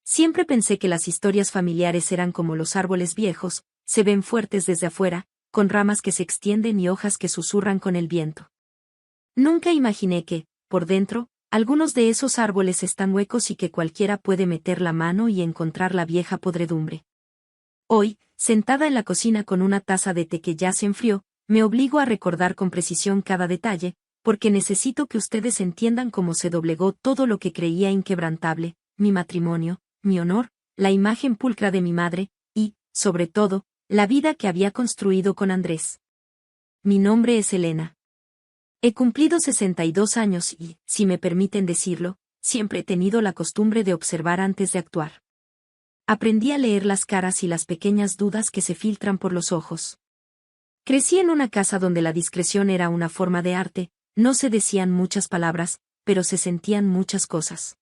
Siempre pensé que las historias familiares eran como los árboles viejos, se ven fuertes desde afuera, con ramas que se extienden y hojas que susurran con el viento. Nunca imaginé que, por dentro, algunos de esos árboles están huecos y que cualquiera puede meter la mano y encontrar la vieja podredumbre. Hoy, sentada en la cocina con una taza de té que ya se enfrió, me obligo a recordar con precisión cada detalle, porque necesito que ustedes entiendan cómo se doblegó todo lo que creía inquebrantable, mi matrimonio, mi honor, la imagen pulcra de mi madre, y, sobre todo, la vida que había construido con Andrés. Mi nombre es Elena. He cumplido 62 años y, si me permiten decirlo, siempre he tenido la costumbre de observar antes de actuar. Aprendí a leer las caras y las pequeñas dudas que se filtran por los ojos. Crecí en una casa donde la discreción era una forma de arte, no se decían muchas palabras, pero se sentían muchas cosas.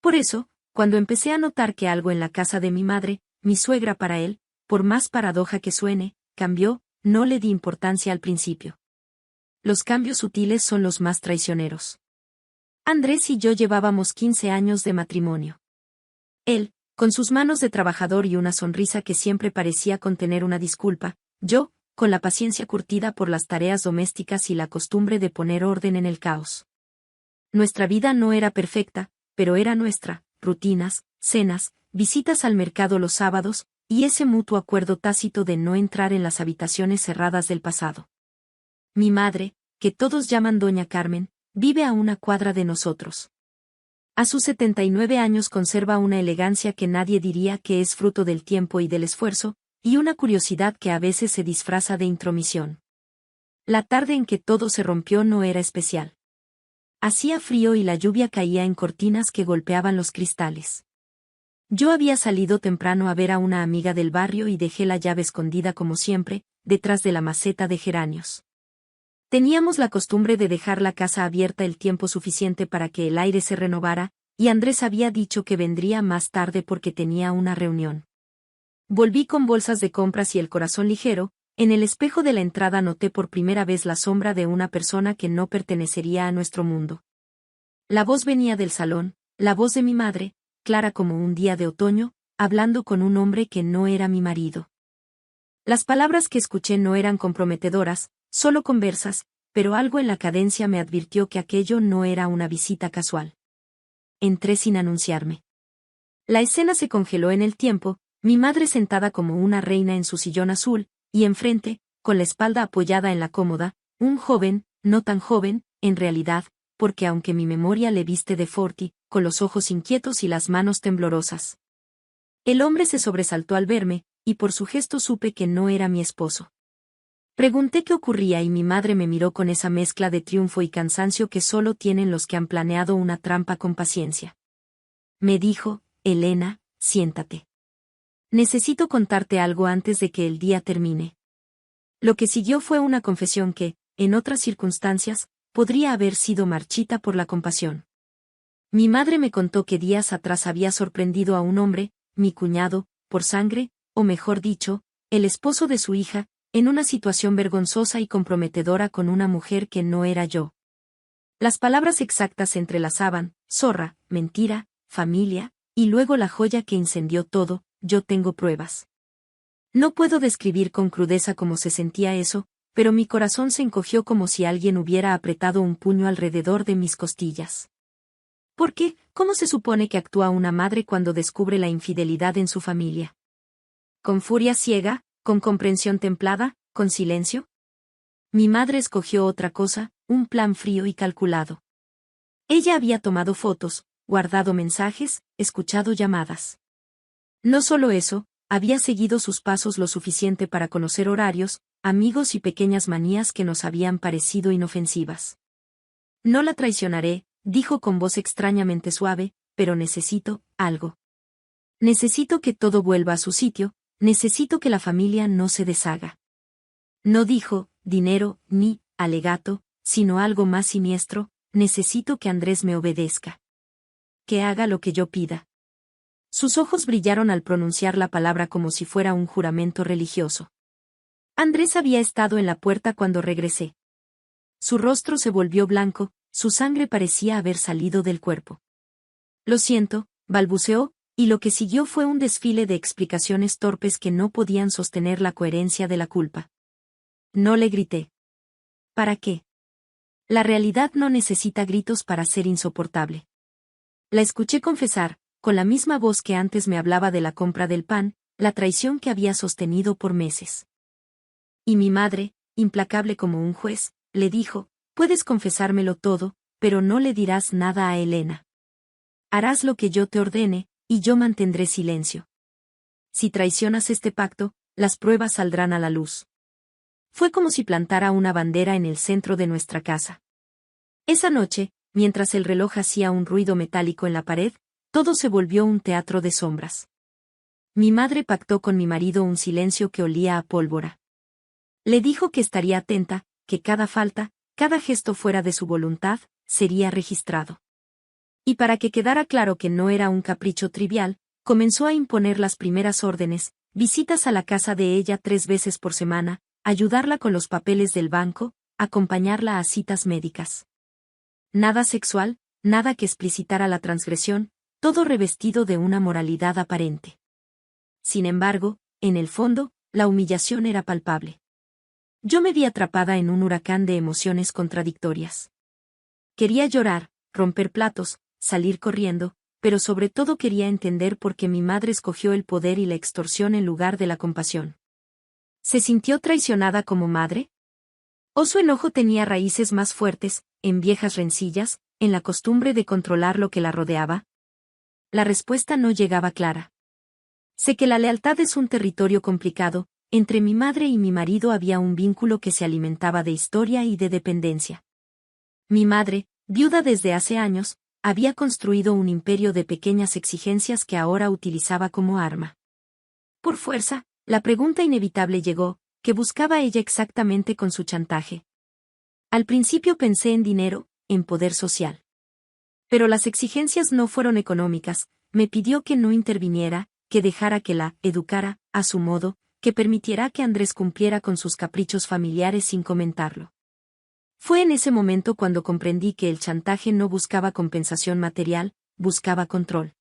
Por eso, cuando empecé a notar que algo en la casa de mi madre, mi suegra para él, por más paradoja que suene, cambió, no le di importancia al principio. Los cambios sutiles son los más traicioneros. Andrés y yo llevábamos 15 años de matrimonio. Él, con sus manos de trabajador y una sonrisa que siempre parecía contener una disculpa, yo, con la paciencia curtida por las tareas domésticas y la costumbre de poner orden en el caos. Nuestra vida no era perfecta, pero era nuestra, rutinas, cenas, visitas al mercado los sábados, y ese mutuo acuerdo tácito de no entrar en las habitaciones cerradas del pasado. Mi madre, que todos llaman Doña Carmen, vive a una cuadra de nosotros. A sus 79 años conserva una elegancia que nadie diría que es fruto del tiempo y del esfuerzo, y una curiosidad que a veces se disfraza de intromisión. La tarde en que todo se rompió no era especial. Hacía frío y la lluvia caía en cortinas que golpeaban los cristales. Yo había salido temprano a ver a una amiga del barrio y dejé la llave escondida como siempre, detrás de la maceta de geranios. Teníamos la costumbre de dejar la casa abierta el tiempo suficiente para que el aire se renovara, y Andrés había dicho que vendría más tarde porque tenía una reunión. Volví con bolsas de compras y el corazón ligero. En el espejo de la entrada noté por primera vez la sombra de una persona que no pertenecería a nuestro mundo. La voz venía del salón, la voz de mi madre, clara como un día de otoño, hablando con un hombre que no era mi marido. Las palabras que escuché no eran comprometedoras, solo conversas, pero algo en la cadencia me advirtió que aquello no era una visita casual. Entré sin anunciarme. La escena se congeló en el tiempo, mi madre sentada como una reina en su sillón azul, y enfrente, con la espalda apoyada en la cómoda, un joven, no tan joven, en realidad, porque aunque mi memoria le viste de Forti, con los ojos inquietos y las manos temblorosas. El hombre se sobresaltó al verme, y por su gesto supe que no era mi esposo. Pregunté qué ocurría y mi madre me miró con esa mezcla de triunfo y cansancio que solo tienen los que han planeado una trampa con paciencia. Me dijo, Elena, siéntate. Necesito contarte algo antes de que el día termine. Lo que siguió fue una confesión que, en otras circunstancias, podría haber sido marchita por la compasión. Mi madre me contó que días atrás había sorprendido a un hombre, mi cuñado, por sangre, o mejor dicho, el esposo de su hija, en una situación vergonzosa y comprometedora con una mujer que no era yo. Las palabras exactas se entrelazaban, zorra, mentira, familia, y luego la joya que incendió todo, yo tengo pruebas. No puedo describir con crudeza cómo se sentía eso, pero mi corazón se encogió como si alguien hubiera apretado un puño alrededor de mis costillas. ¿Por qué? ¿Cómo se supone que actúa una madre cuando descubre la infidelidad en su familia? ¿Con furia ciega? ¿Con comprensión templada? ¿Con silencio? Mi madre escogió otra cosa, un plan frío y calculado. Ella había tomado fotos, guardado mensajes, escuchado llamadas. No solo eso, había seguido sus pasos lo suficiente para conocer horarios, amigos y pequeñas manías que nos habían parecido inofensivas. No la traicionaré, dijo con voz extrañamente suave, pero necesito algo. Necesito que todo vuelva a su sitio, necesito que la familia no se deshaga. No dijo, dinero, ni, alegato, sino algo más siniestro, necesito que Andrés me obedezca. Que haga lo que yo pida. Sus ojos brillaron al pronunciar la palabra como si fuera un juramento religioso. Andrés había estado en la puerta cuando regresé. Su rostro se volvió blanco, su sangre parecía haber salido del cuerpo. Lo siento, balbuceó, Y lo que siguió fue un desfile de explicaciones torpes que no podían sostener la coherencia de la culpa. No le grité. ¿Para qué? La realidad no necesita gritos para ser insoportable. La escuché confesar, con la misma voz que antes me hablaba de la compra del pan, la traición que había sostenido por meses. Y mi madre, implacable como un juez, le dijo, puedes confesármelo todo, pero no le dirás nada a Elena. Harás lo que yo te ordene, y yo mantendré silencio. Si traicionas este pacto, las pruebas saldrán a la luz. Fue como si plantara una bandera en el centro de nuestra casa. Esa noche, mientras el reloj hacía un ruido metálico en la pared, todo se volvió un teatro de sombras. Mi madre pactó con mi marido un silencio que olía a pólvora. Le dijo que estaría atenta, que cada falta, cada gesto fuera de su voluntad, sería registrado. Y para que quedara claro que no era un capricho trivial, comenzó a imponer las primeras órdenes, visitas a la casa de ella 3 veces por semana, ayudarla con los papeles del banco, acompañarla a citas médicas. Nada sexual, nada que explicitara la transgresión, todo revestido de una moralidad aparente. Sin embargo, en el fondo, la humillación era palpable. Yo me vi atrapada en un huracán de emociones contradictorias. Quería llorar, romper platos, salir corriendo, pero sobre todo quería entender por qué mi madre escogió el poder y la extorsión en lugar de la compasión. ¿Se sintió traicionada como madre? ¿O su enojo tenía raíces más fuertes, en viejas rencillas, en la costumbre de controlar lo que la rodeaba? La respuesta no llegaba clara. Sé que la lealtad es un territorio complicado, entre mi madre y mi marido había un vínculo que se alimentaba de historia y de dependencia. Mi madre, viuda desde hace años, había construido un imperio de pequeñas exigencias que ahora utilizaba como arma. Por fuerza, la pregunta inevitable llegó, ¿qué buscaba ella exactamente con su chantaje? Al principio pensé en dinero, en poder social. Pero las exigencias no fueron económicas, me pidió que no interviniera, que dejara que la educara, a su modo, que permitiera que Andrés cumpliera con sus caprichos familiares sin comentarlo. Fue en ese momento cuando comprendí que el chantaje no buscaba compensación material, buscaba control.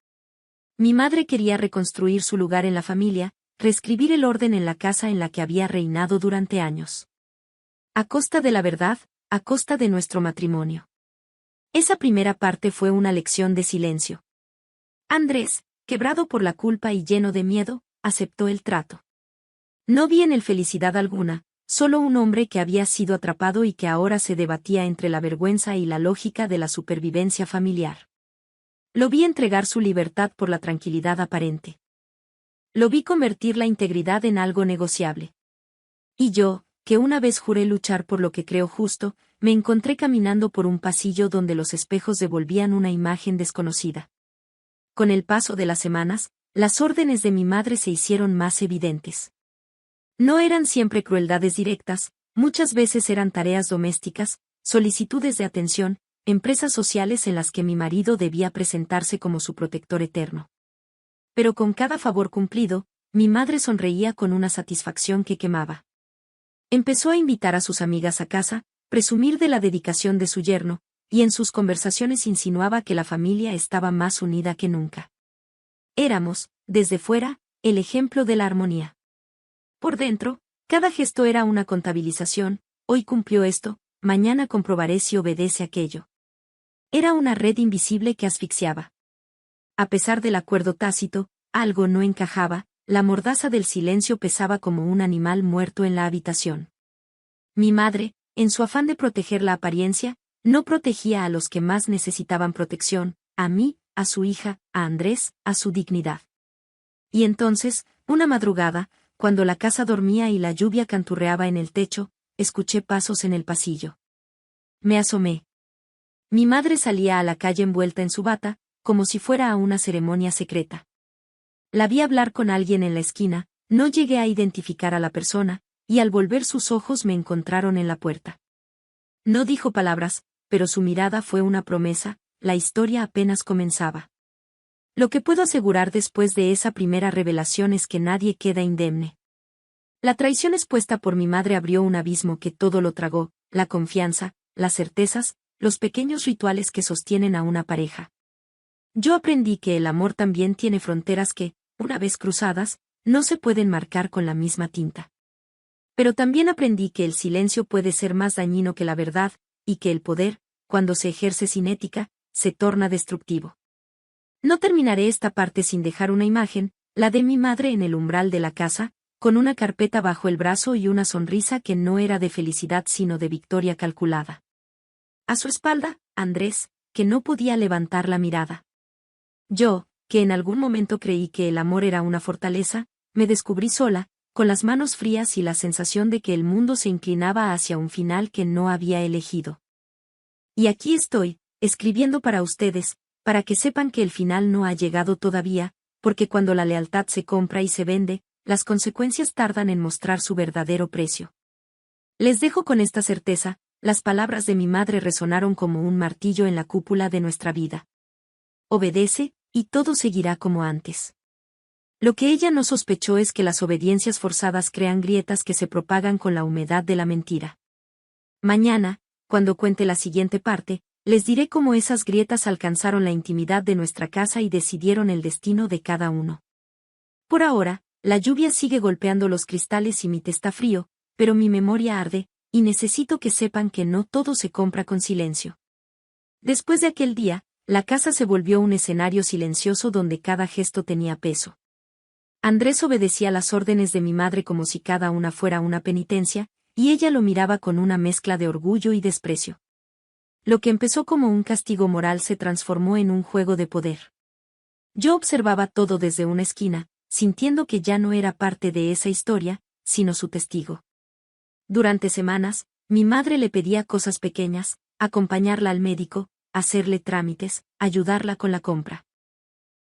Mi madre quería reconstruir su lugar en la familia, reescribir el orden en la casa en la que había reinado durante años. A costa de la verdad, a costa de nuestro matrimonio. Esa primera parte fue una lección de silencio. Andrés, quebrado por la culpa y lleno de miedo, aceptó el trato. No vi en él felicidad alguna, solo un hombre que había sido atrapado y que ahora se debatía entre la vergüenza y la lógica de la supervivencia familiar. Lo vi entregar su libertad por la tranquilidad aparente. Lo vi convertir la integridad en algo negociable. Y yo, que una vez juré luchar por lo que creo justo, me encontré caminando por un pasillo donde los espejos devolvían una imagen desconocida. Con el paso de las semanas, las órdenes de mi madre se hicieron más evidentes. No eran siempre crueldades directas, muchas veces eran tareas domésticas, solicitudes de atención, empresas sociales en las que mi marido debía presentarse como su protector eterno. Pero con cada favor cumplido, mi madre sonreía con una satisfacción que quemaba. Empezó a invitar a sus amigas a casa, presumir de la dedicación de su yerno, y en sus conversaciones insinuaba que la familia estaba más unida que nunca. Éramos, desde fuera, el ejemplo de la armonía. Por dentro, cada gesto era una contabilización, hoy cumplió esto, mañana comprobaré si obedece aquello. Era una red invisible que asfixiaba. A pesar del acuerdo tácito, algo no encajaba, la mordaza del silencio pesaba como un animal muerto en la habitación. Mi madre, en su afán de proteger la apariencia, no protegía a los que más necesitaban protección, a mí, a su hija, a Andrés, a su dignidad. Y entonces, una madrugada, cuando la casa dormía y la lluvia canturreaba en el techo, escuché pasos en el pasillo. Me asomé. Mi madre salía a la calle envuelta en su bata, como si fuera a una ceremonia secreta. La vi hablar con alguien en la esquina, no llegué a identificar a la persona, y al volver sus ojos me encontraron en la puerta. No dijo palabras, pero su mirada fue una promesa, la historia apenas comenzaba. Lo que puedo asegurar después de esa primera revelación es que nadie queda indemne. La traición expuesta por mi madre abrió un abismo que todo lo tragó, la confianza, las certezas, los pequeños rituales que sostienen a una pareja. Yo aprendí que el amor también tiene fronteras que, una vez cruzadas, no se pueden marcar con la misma tinta. Pero también aprendí que el silencio puede ser más dañino que la verdad, y que el poder, cuando se ejerce sin ética, se torna destructivo. No terminaré esta parte sin dejar una imagen, la de mi madre en el umbral de la casa, con una carpeta bajo el brazo y una sonrisa que no era de felicidad sino de victoria calculada. A su espalda, Andrés, que no podía levantar la mirada. Yo, que en algún momento creí que el amor era una fortaleza, me descubrí sola, con las manos frías y la sensación de que el mundo se inclinaba hacia un final que no había elegido. Y aquí estoy, escribiendo para ustedes, para que sepan que el final no ha llegado todavía, porque cuando la lealtad se compra y se vende, las consecuencias tardan en mostrar su verdadero precio. Les dejo con esta certeza, las palabras de mi madre resonaron como un martillo en la cúpula de nuestra vida. Obedece, y todo seguirá como antes. Lo que ella no sospechó es que las obediencias forzadas crean grietas que se propagan con la humedad de la mentira. Mañana, cuando cuente la siguiente parte, les diré cómo esas grietas alcanzaron la intimidad de nuestra casa y decidieron el destino de cada uno. Por ahora, la lluvia sigue golpeando los cristales y mi té está frío, pero mi memoria arde, y necesito que sepan que no todo se compra con silencio. Después de aquel día, la casa se volvió un escenario silencioso donde cada gesto tenía peso. Andrés obedecía las órdenes de mi madre como si cada una fuera una penitencia, y ella lo miraba con una mezcla de orgullo y desprecio. Lo que empezó como un castigo moral se transformó en un juego de poder. Yo observaba todo desde una esquina, sintiendo que ya no era parte de esa historia, sino su testigo. Durante semanas, mi madre le pedía cosas pequeñas, acompañarla al médico, hacerle trámites, ayudarla con la compra.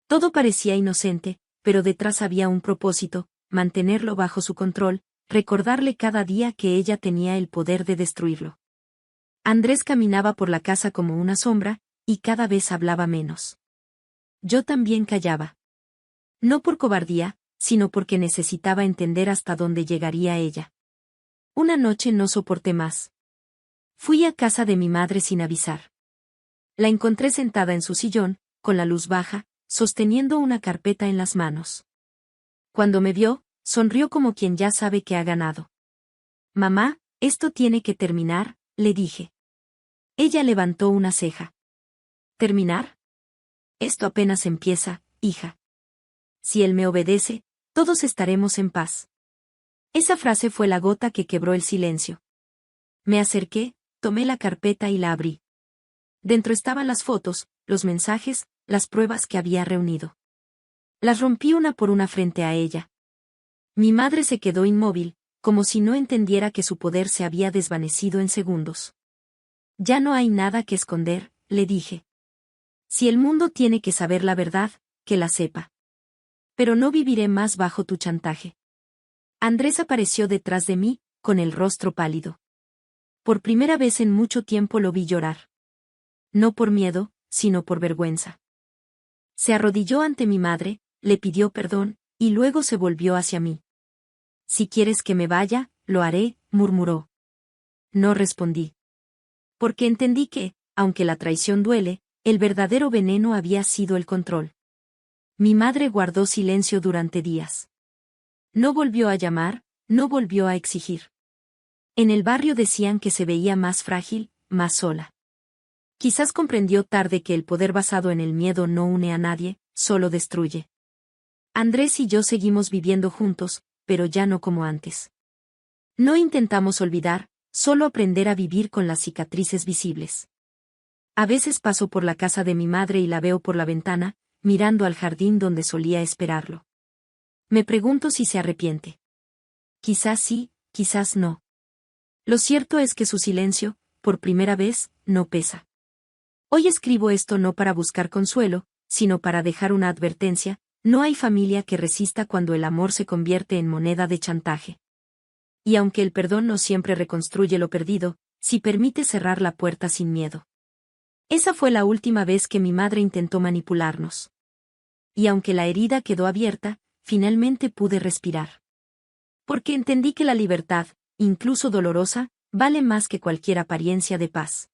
Todo parecía inocente, pero detrás había un propósito, mantenerlo bajo su control, recordarle cada día que ella tenía el poder de destruirlo. Andrés caminaba por la casa como una sombra, y cada vez hablaba menos. Yo también callaba. No por cobardía, sino porque necesitaba entender hasta dónde llegaría ella. Una noche no soporté más. Fui a casa de mi madre sin avisar. La encontré sentada en su sillón, con la luz baja, sosteniendo una carpeta en las manos. Cuando me vio, sonrió como quien ya sabe que ha ganado. «Mamá, esto tiene que terminar», le dije. Ella levantó una ceja. «¿Terminar? Esto apenas empieza, hija. Si él me obedece, todos estaremos en paz». Esa frase fue la gota que quebró el silencio. Me acerqué, tomé la carpeta y la abrí. Dentro estaban las fotos, los mensajes, las pruebas que había reunido. Las rompí una por una frente a ella. Mi madre se quedó inmóvil, como si no entendiera que su poder se había desvanecido en segundos. «Ya no hay nada que esconder», le dije. «Si el mundo tiene que saber la verdad, que la sepa. Pero no viviré más bajo tu chantaje». Andrés apareció detrás de mí, con el rostro pálido. Por primera vez en mucho tiempo lo vi llorar. No por miedo, sino por vergüenza. Se arrodilló ante mi madre, le pidió perdón, y luego se volvió hacia mí. «Si quieres que me vaya, lo haré», murmuró. No respondí. Porque entendí que, aunque la traición duele, el verdadero veneno había sido el control. Mi madre guardó silencio durante días. No volvió a llamar, no volvió a exigir. En el barrio decían que se veía más frágil, más sola. Quizás comprendió tarde que el poder basado en el miedo no une a nadie, solo destruye. Andrés y yo seguimos viviendo juntos, pero ya no como antes. No intentamos olvidar, solo aprender a vivir con las cicatrices visibles. A veces paso por la casa de mi madre y la veo por la ventana, mirando al jardín donde solía esperarlo. Me pregunto si se arrepiente. Quizás sí, quizás no. Lo cierto es que su silencio, por primera vez, no pesa. Hoy escribo esto no para buscar consuelo, sino para dejar una advertencia: no hay familia que resista cuando el amor se convierte en moneda de chantaje. Y aunque el perdón no siempre reconstruye lo perdido, sí permite cerrar la puerta sin miedo. Esa fue la última vez que mi madre intentó manipularnos. Y aunque la herida quedó abierta, finalmente pude respirar. Porque entendí que la libertad, incluso dolorosa, vale más que cualquier apariencia de paz.